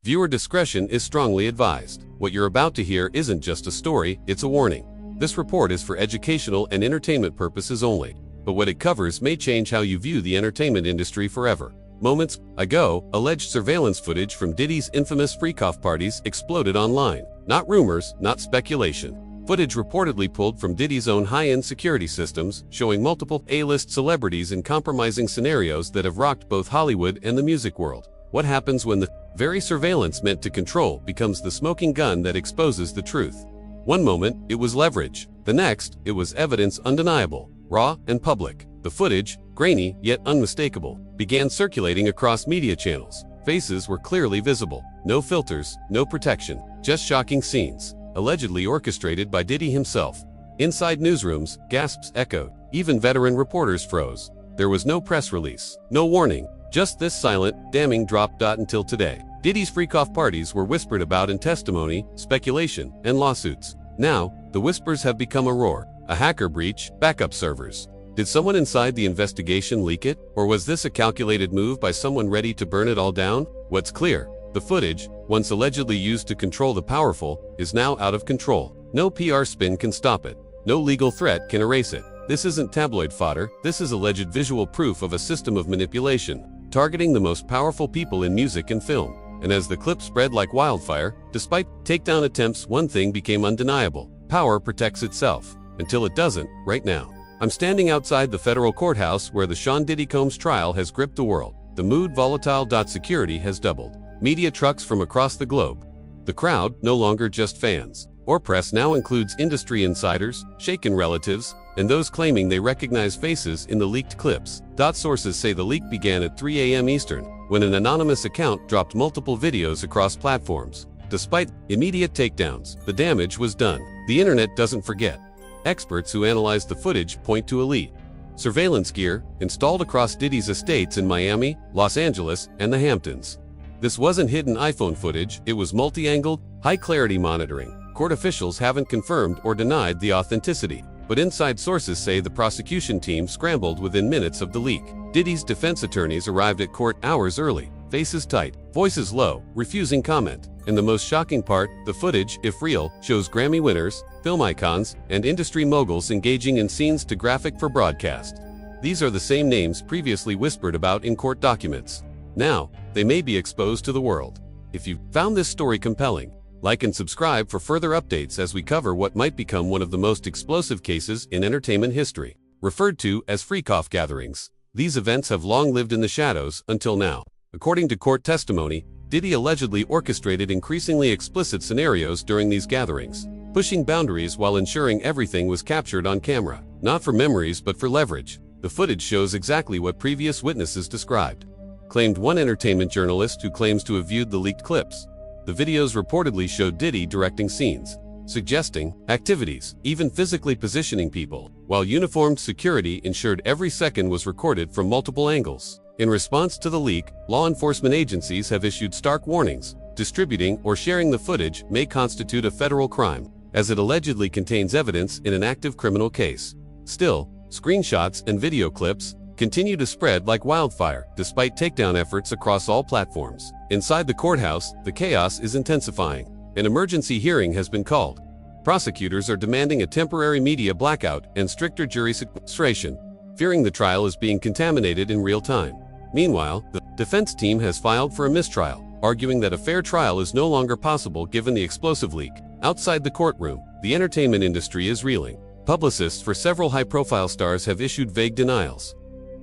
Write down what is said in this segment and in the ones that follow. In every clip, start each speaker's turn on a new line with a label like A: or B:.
A: Viewer discretion is strongly advised. What you're about to hear isn't just a story, it's a warning. This report is for educational and entertainment purposes only, but what it covers may change how you view the entertainment industry forever. Moments ago, alleged surveillance footage from Diddy's infamous freak-off parties exploded online. Not rumors, not speculation. Footage reportedly pulled from Diddy's own high-end security systems, showing multiple A-list celebrities in compromising scenarios that have rocked both Hollywood and the music world. What happens when the very surveillance meant to control becomes the smoking gun that exposes the truth? One moment, it was leverage. The next, it was evidence undeniable, raw and public. The footage, grainy yet unmistakable, began circulating across media channels. Faces were clearly visible. No filters, no protection, just shocking scenes, allegedly orchestrated by Diddy himself. Inside newsrooms, gasps echoed. Even veteran reporters froze. There was no press release, no warning, just this silent, damning drop. Until today, Diddy's freak-off parties were whispered about in testimony, speculation, and lawsuits. Now, the whispers have become a roar. A hacker breach, backup servers. Did someone inside the investigation leak it? Or was this a calculated move by someone ready to burn it all down? What's clear, the footage, once allegedly used to control the powerful, is now out of control. No PR spin can stop it. No legal threat can erase it. This isn't tabloid fodder, this is alleged visual proof of a system of manipulation, targeting the most powerful people in music and film. And as the clip spread like wildfire, despite takedown attempts, one thing became undeniable. Power protects itself. Until it doesn't, right now. I'm standing outside the federal courthouse where the Sean Diddy Combs trial has gripped the world. The mood volatile. Security has doubled. Media trucks from across the globe. The crowd, no longer just fans or press, now includes industry insiders, shaken relatives, and those claiming they recognize faces in the leaked clips. Sources say the leak began at 3 a.m. Eastern, when an anonymous account dropped multiple videos across platforms. Despite immediate takedowns, the damage was done. The internet doesn't forget. Experts who analyzed the footage point to elite surveillance gear installed across Diddy's estates in Miami, Los Angeles, and the Hamptons. This wasn't hidden iPhone footage, it was multi-angled, high-clarity monitoring. Court officials haven't confirmed or denied the authenticity, but inside sources say the prosecution team scrambled within minutes of the leak. Diddy's defense attorneys arrived at court hours early, faces tight, voices low, refusing comment. And the most shocking part, the footage, if real, shows Grammy winners, film icons, and industry moguls engaging in scenes too graphic for broadcast. These are the same names previously whispered about in court documents. Now, they may be exposed to the world. If you found this story compelling, like and subscribe for further updates as we cover what might become one of the most explosive cases in entertainment history. Referred to as freak-off gatherings, these events have long lived in the shadows until now. According to court testimony, Diddy allegedly orchestrated increasingly explicit scenarios during these gatherings, pushing boundaries while ensuring everything was captured on camera. Not for memories but for leverage. The footage shows exactly what previous witnesses described, claimed one entertainment journalist who claims to have viewed the leaked clips. The videos reportedly showed Diddy directing scenes, suggesting activities, even physically positioning people, while uniformed security ensured every second was recorded from multiple angles. In response to the leak, law enforcement agencies have issued stark warnings. Distributing or sharing the footage may constitute a federal crime, as it allegedly contains evidence in an active criminal case. Still, screenshots and video clips continue to spread like wildfire, despite takedown efforts across all platforms. Inside the courthouse, the chaos is intensifying. An emergency hearing has been called. Prosecutors are demanding a temporary media blackout and stricter jury sequestration, fearing the trial is being contaminated in real time. Meanwhile, the defense team has filed for a mistrial, arguing that a fair trial is no longer possible given the explosive leak. Outside the courtroom, the entertainment industry is reeling. Publicists for several high-profile stars have issued vague denials,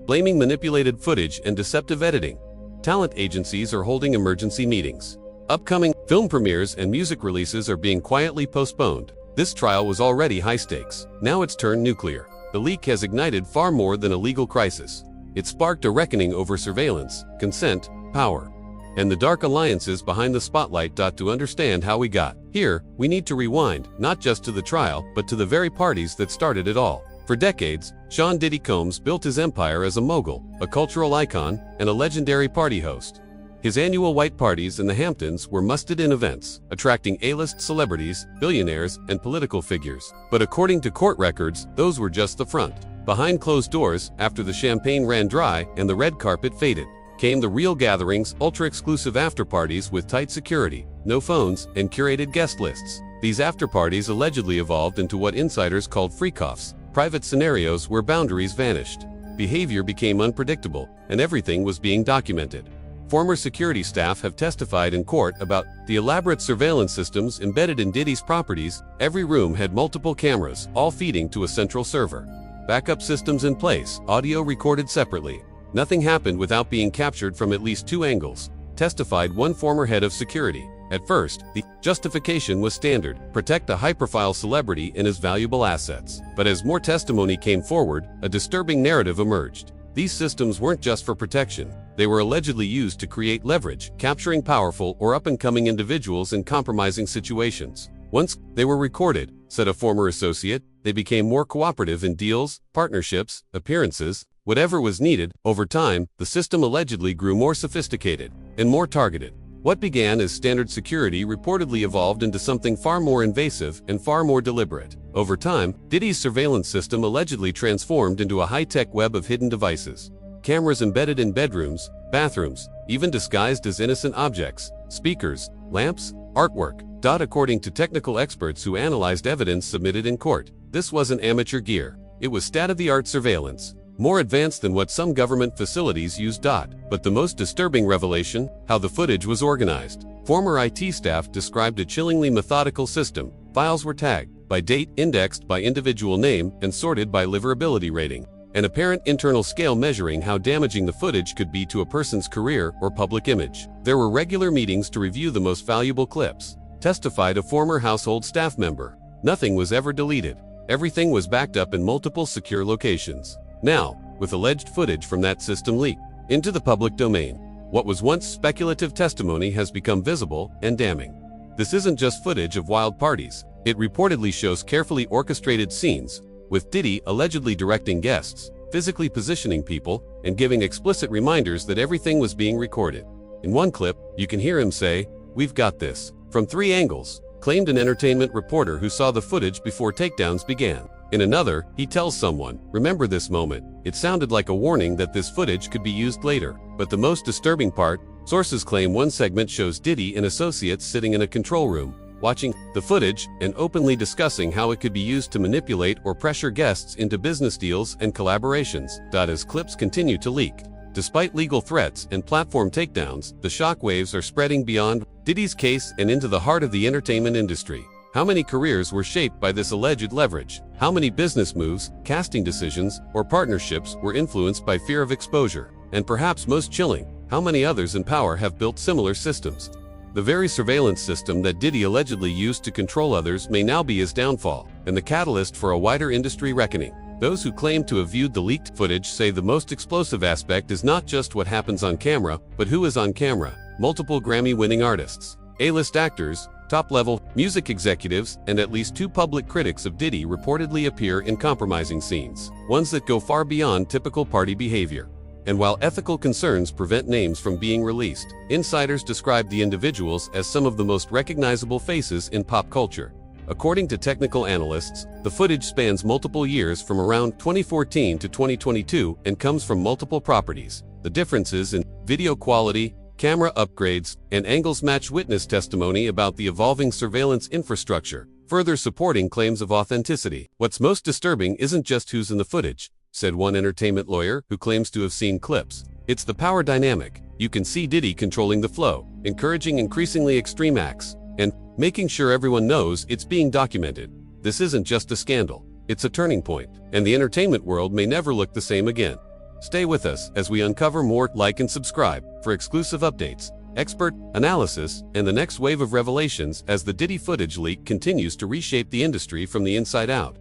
A: blaming manipulated footage and deceptive editing. Talent agencies are holding emergency meetings. Upcoming film premieres and music releases are being quietly postponed. This trial was already high stakes. Now it's turned nuclear. The leak has ignited far more than a legal crisis. It sparked a reckoning over surveillance, consent, power, and the dark alliances behind the spotlight. To understand how we got here, we need to rewind, not just to the trial, but to the very parties that started it all. For decades, Sean Diddy Combs built his empire as a mogul, a cultural icon, and a legendary party host. His annual white parties in the Hamptons were must-attend events, attracting A-list celebrities, billionaires, and political figures. But according to court records, those were just the front. Behind closed doors, after the champagne ran dry and the red carpet faded, came the real gatherings, ultra-exclusive after-parties with tight security, no phones, and curated guest lists. These after-parties allegedly evolved into what insiders called freak-offs, private scenarios where boundaries vanished. Behavior became unpredictable, and everything was being documented. Former security staff have testified in court about the elaborate surveillance systems embedded in Diddy's properties. Every room had multiple cameras, all feeding to a central server. Backup systems in place, audio recorded separately. Nothing happened without being captured from at least 2 angles, testified one former head of security. At first, the justification was standard: protect a high-profile celebrity and his valuable assets. But as more testimony came forward, a disturbing narrative emerged. These systems weren't just for protection. They were allegedly used to create leverage, capturing powerful or up-and-coming individuals in compromising situations. Once they were recorded, said a former associate, they became more cooperative in deals, partnerships, appearances, whatever was needed. Over time, the system allegedly grew more sophisticated and more targeted. What began as standard security reportedly evolved into something far more invasive and far more deliberate. Over time, Diddy's surveillance system allegedly transformed into a high-tech web of hidden devices. Cameras embedded in bedrooms, bathrooms, even disguised as innocent objects, speakers, lamps, artwork. According to technical experts who analyzed evidence submitted in court, this wasn't amateur gear. It was state-of-the-art surveillance, more advanced than what some government facilities use. But the most disturbing revelation, how the footage was organized. Former IT staff described a chillingly methodical system. Files were tagged by date, indexed by individual name, and sorted by liverability rating. An apparent internal scale measuring how damaging the footage could be to a person's career or public image. There were regular meetings to review the most valuable clips, testified a former household staff member. Nothing was ever deleted. Everything was backed up in multiple secure locations. Now, with alleged footage from that system leaked into the public domain, what was once speculative testimony has become visible and damning. This isn't just footage of wild parties. It reportedly shows carefully orchestrated scenes, with Diddy allegedly directing guests, physically positioning people, and giving explicit reminders that everything was being recorded. In one clip, you can hear him say, "We've got this," from 3 angles, claimed an entertainment reporter who saw the footage before takedowns began. In another, he tells someone, "Remember this moment." It sounded like a warning that this footage could be used later. But the most disturbing part, sources claim one segment shows Diddy and associates sitting in a control room, watching the footage and openly discussing how it could be used to manipulate or pressure guests into business deals and collaborations. As clips continue to leak, despite legal threats and platform takedowns, the shockwaves are spreading beyond Diddy's case and into the heart of the entertainment industry. How many careers were shaped by this alleged leverage? How many business moves, casting decisions, or partnerships were influenced by fear of exposure? And perhaps most chilling, how many others in power have built similar systems? The very surveillance system that Diddy allegedly used to control others may now be his downfall, and the catalyst for a wider industry reckoning. Those who claim to have viewed the leaked footage say the most explosive aspect is not just what happens on camera, but who is on camera. Multiple Grammy-winning artists, A-list actors, top-level music executives, and at least 2 public critics of Diddy reportedly appear in compromising scenes, ones that go far beyond typical party behavior. And while ethical concerns prevent names from being released, insiders describe the individuals as some of the most recognizable faces in pop culture. According to technical analysts, the footage spans multiple years from around 2014 to 2022 and comes from multiple properties. The differences in video quality, camera upgrades, and angles match witness testimony about the evolving surveillance infrastructure, further supporting claims of authenticity. What's most disturbing isn't just who's in the footage, said one entertainment lawyer who claims to have seen clips. It's the power dynamic. You can see Diddy controlling the flow, encouraging increasingly extreme acts, and making sure everyone knows it's being documented. This isn't just a scandal. It's a turning point, and the entertainment world may never look the same again. Stay with us as we uncover more. Like and subscribe for exclusive updates, expert analysis, and the next wave of revelations as the Diddy footage leak continues to reshape the industry from the inside out.